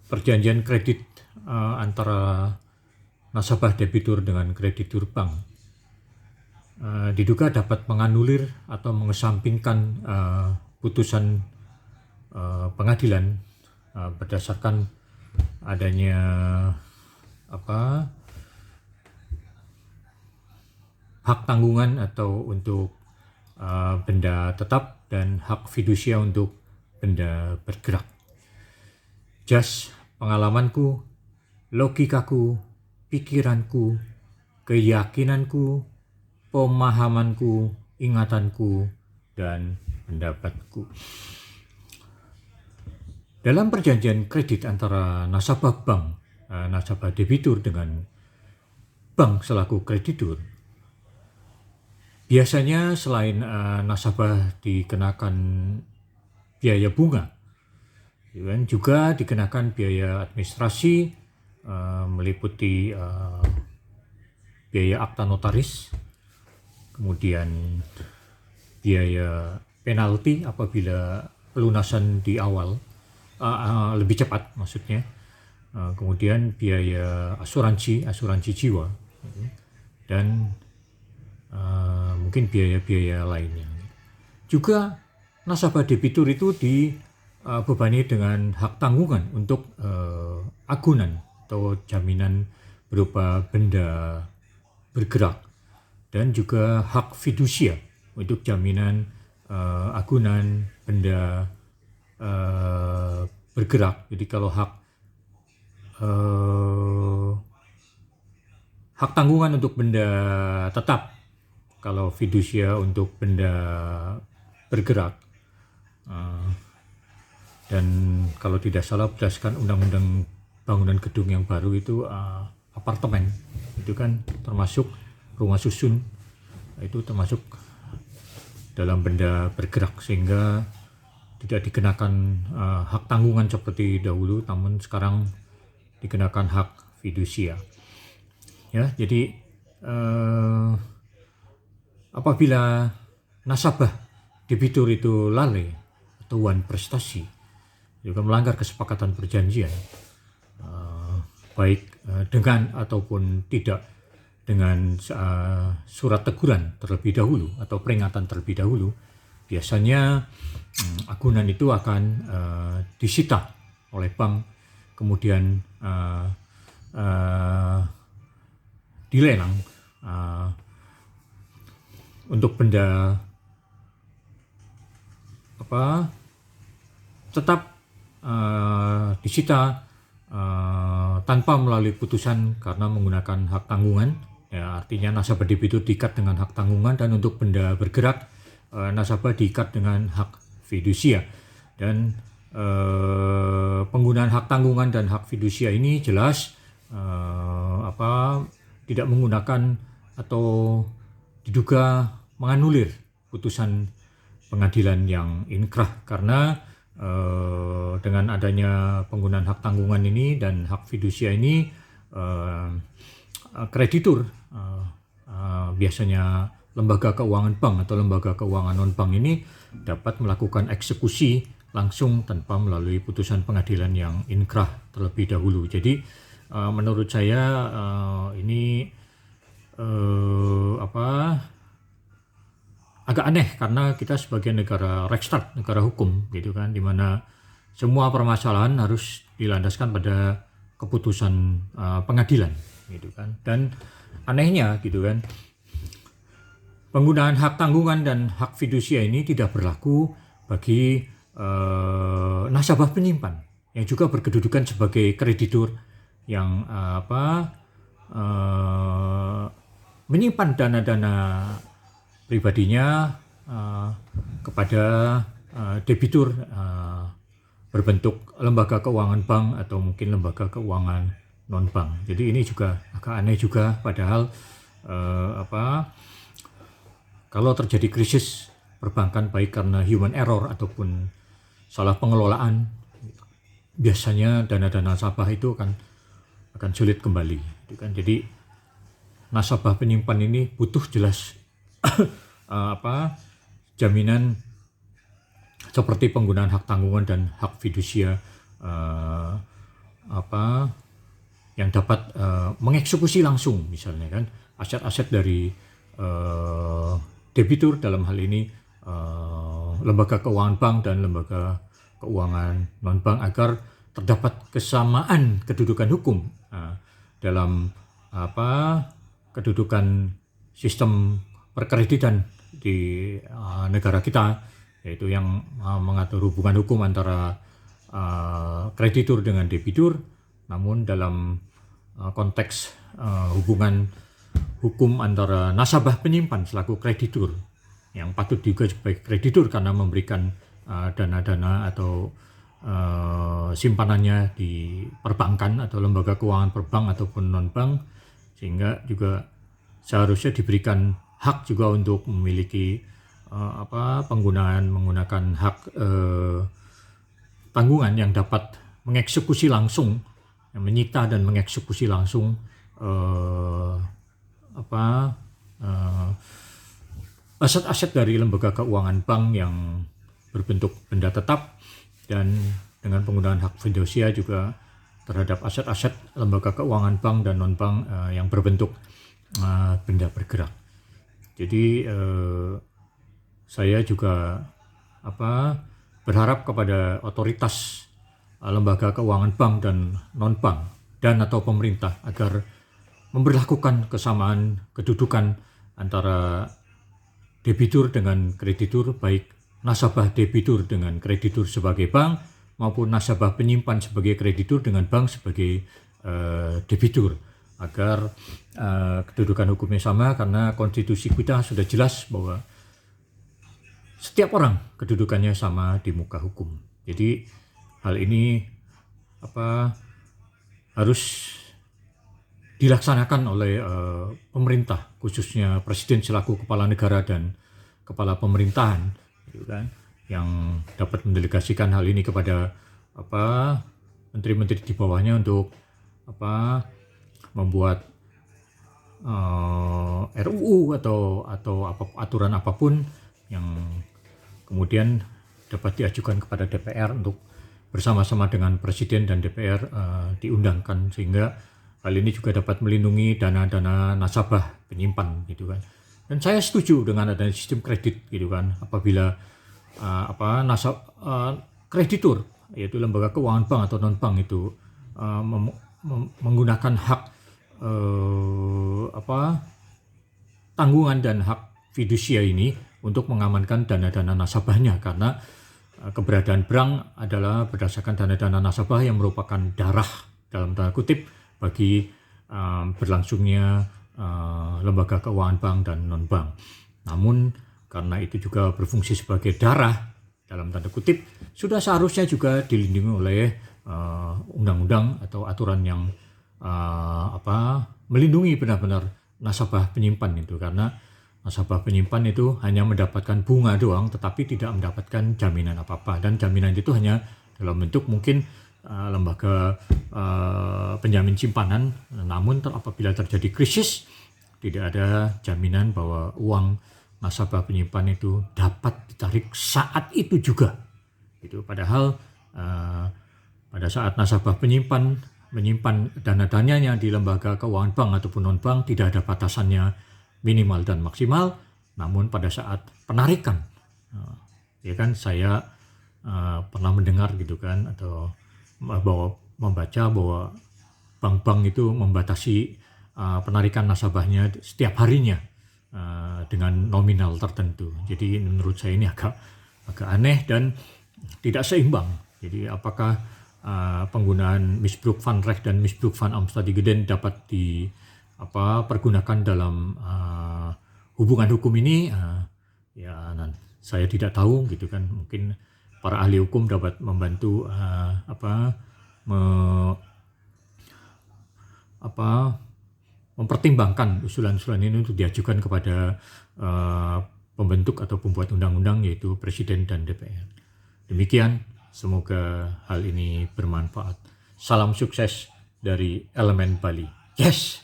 perjanjian kredit antara nasabah debitur dengan kreditur bank diduga dapat menganulir atau mengesampingkan putusan pengadilan berdasarkan adanya hak tanggungan atau untuk benda tetap dan hak fidusia untuk benda bergerak. Jas pengalamanku, logikaku, pikiranku, keyakinanku, pemahamanku, ingatanku, dan pendapatku. Dalam perjanjian kredit antara nasabah bank, nasabah debitur dengan bank selaku kreditur, biasanya selain nasabah dikenakan biaya bunga, juga dikenakan biaya administrasi meliputi biaya akta notaris, kemudian biaya penalti apabila pelunasan di awal lebih cepat maksudnya, kemudian biaya asuransi jiwa, dan mungkin biaya-biaya lainnya. Juga nasabah debitur itu dibebani dengan hak tanggungan untuk agunan atau jaminan berupa benda bergerak, dan juga hak fidusia untuk jaminan agunan benda bergerak. Jadi kalau hak tanggungan untuk benda tetap, kalau fidusia untuk benda bergerak, dan kalau tidak salah berdasarkan undang-undang bangunan gedung yang baru itu apartemen itu kan termasuk rumah susun, itu termasuk dalam benda bergerak, sehingga tidak dikenakan hak tanggungan seperti dahulu, namun sekarang dikenakan hak fidusia. Ya, jadi apabila nasabah debitur itu lalai atau wan prestasi, juga melanggar kesepakatan perjanjian, baik dengan ataupun tidak dengan surat teguran terlebih dahulu atau peringatan terlebih dahulu, biasanya agunan itu akan disita oleh bank, kemudian dilelang untuk benda tetap disita tanpa melalui putusan karena menggunakan hak tanggungan. Ya, artinya nasabah debitur diikat dengan hak tanggungan, dan untuk benda bergerak nasabah diikat dengan hak fidusia. Dan penggunaan hak tanggungan dan hak fidusia ini jelas tidak menggunakan atau diduga menganulir putusan pengadilan yang inkrah, karena dengan adanya penggunaan hak tanggungan ini dan hak fidusia ini, kreditur biasanya lembaga keuangan bank atau lembaga keuangan non-bank ini dapat melakukan eksekusi langsung tanpa melalui putusan pengadilan yang inkrah terlebih dahulu. Jadi menurut saya ini agak aneh, karena kita sebagai negara Rechtsstaat, negara hukum gitu kan, di mana semua permasalahan harus dilandaskan pada keputusan pengadilan gitu kan. Dan anehnya gitu kan, penggunaan hak tanggungan dan hak fidusia ini tidak berlaku bagi nasabah penyimpan yang juga berkedudukan sebagai kreditur yang menyimpan dana-dana pribadinya kepada debitur berbentuk lembaga keuangan bank atau mungkin lembaga keuangan non-bank. Jadi ini juga agak aneh juga, padahal kalau terjadi krisis perbankan baik karena human error ataupun salah pengelolaan, biasanya dana-dana nasabah itu akan sulit kembali gitu kan. Jadi nasabah penyimpan ini butuh jelas jaminan seperti penggunaan hak tanggungan dan hak fidusia yang dapat mengeksekusi langsung, misalnya kan aset-aset dari debitur, dalam hal ini lembaga keuangan bank dan lembaga keuangan non-bank, agar terdapat kesamaan kedudukan hukum dalam kedudukan sistem perkreditan di negara kita, yaitu yang mengatur hubungan hukum antara kreditur dengan debitur, namun dalam konteks hubungan hukum antara nasabah penyimpan selaku kreditur, yang patut juga sebagai kreditur karena memberikan dana-dana atau simpanannya di perbankan atau lembaga keuangan perbank ataupun non-bank, sehingga juga seharusnya diberikan hak juga untuk memiliki menggunakan hak tanggungan yang dapat mengeksekusi langsung, yang menyita dan mengeksekusi langsung aset-aset dari lembaga keuangan bank yang berbentuk benda tetap, dan dengan penggunaan hak fidusia juga terhadap aset-aset lembaga keuangan bank dan non-bank yang berbentuk benda bergerak. Jadi saya juga berharap kepada otoritas lembaga keuangan bank dan non-bank dan atau pemerintah agar memberlakukan kesamaan kedudukan antara debitur dengan kreditur, baik nasabah debitur dengan kreditur sebagai bank maupun nasabah penyimpan sebagai kreditur dengan bank sebagai debitur, agar kedudukan hukumnya sama, karena konstitusi kita sudah jelas bahwa setiap orang kedudukannya sama di muka hukum. Jadi hal ini harus dilaksanakan oleh pemerintah, khususnya presiden selaku kepala negara dan kepala pemerintahan, gitu kan, yang dapat mendelegasikan hal ini kepada menteri-menteri di bawahnya untuk membuat RUU atau aturan apapun yang kemudian dapat diajukan kepada DPR untuk bersama-sama dengan presiden dan DPR diundangkan, sehingga hal ini juga dapat melindungi dana-dana nasabah penyimpan, gitu kan. Dan saya setuju dengan adanya sistem kredit, gitu kan, apabila kreditur, yaitu lembaga keuangan bank atau non bank itu menggunakan hak tanggungan dan hak fidusia ini untuk mengamankan dana-dana nasabahnya, karena keberadaan bank adalah berdasarkan dana-dana nasabah yang merupakan darah dalam tanda kutip bagi berlangsungnya lembaga keuangan bank dan non-bank. Namun karena itu juga berfungsi sebagai darah dalam tanda kutip, sudah seharusnya juga dilindungi oleh undang-undang atau aturan yang melindungi benar-benar nasabah penyimpan itu, karena nasabah penyimpan itu hanya mendapatkan bunga doang tetapi tidak mendapatkan jaminan apa-apa, dan jaminan itu hanya dalam bentuk mungkin lembaga penjamin simpanan, namun apabila terjadi krisis tidak ada jaminan bahwa uang nasabah penyimpan itu dapat ditarik saat itu juga. Itu padahal pada saat nasabah penyimpan menyimpan dana-dananya di lembaga keuangan bank ataupun non-bank tidak ada batasannya minimal dan maksimal, namun pada saat penarikan, ya kan, saya pernah mendengar gitu kan, atau membaca bahwa bank-bank itu membatasi penarikan nasabahnya setiap harinya dengan nominal tertentu. Jadi menurut saya ini agak aneh dan tidak seimbang. Jadi apakah penggunaan Misbruik van Recht dan Misbruik van Amsterdam dapat pergunakan dalam hubungan hukum ini? Saya tidak tahu gitu kan. Mungkin para ahli hukum dapat membantu mempertimbangkan usulan-usulan ini untuk diajukan kepada pembentuk atau pembuat undang-undang, yaitu Presiden dan DPR. Demikian, semoga hal ini bermanfaat. Salam sukses dari Elemen Bali. Yes!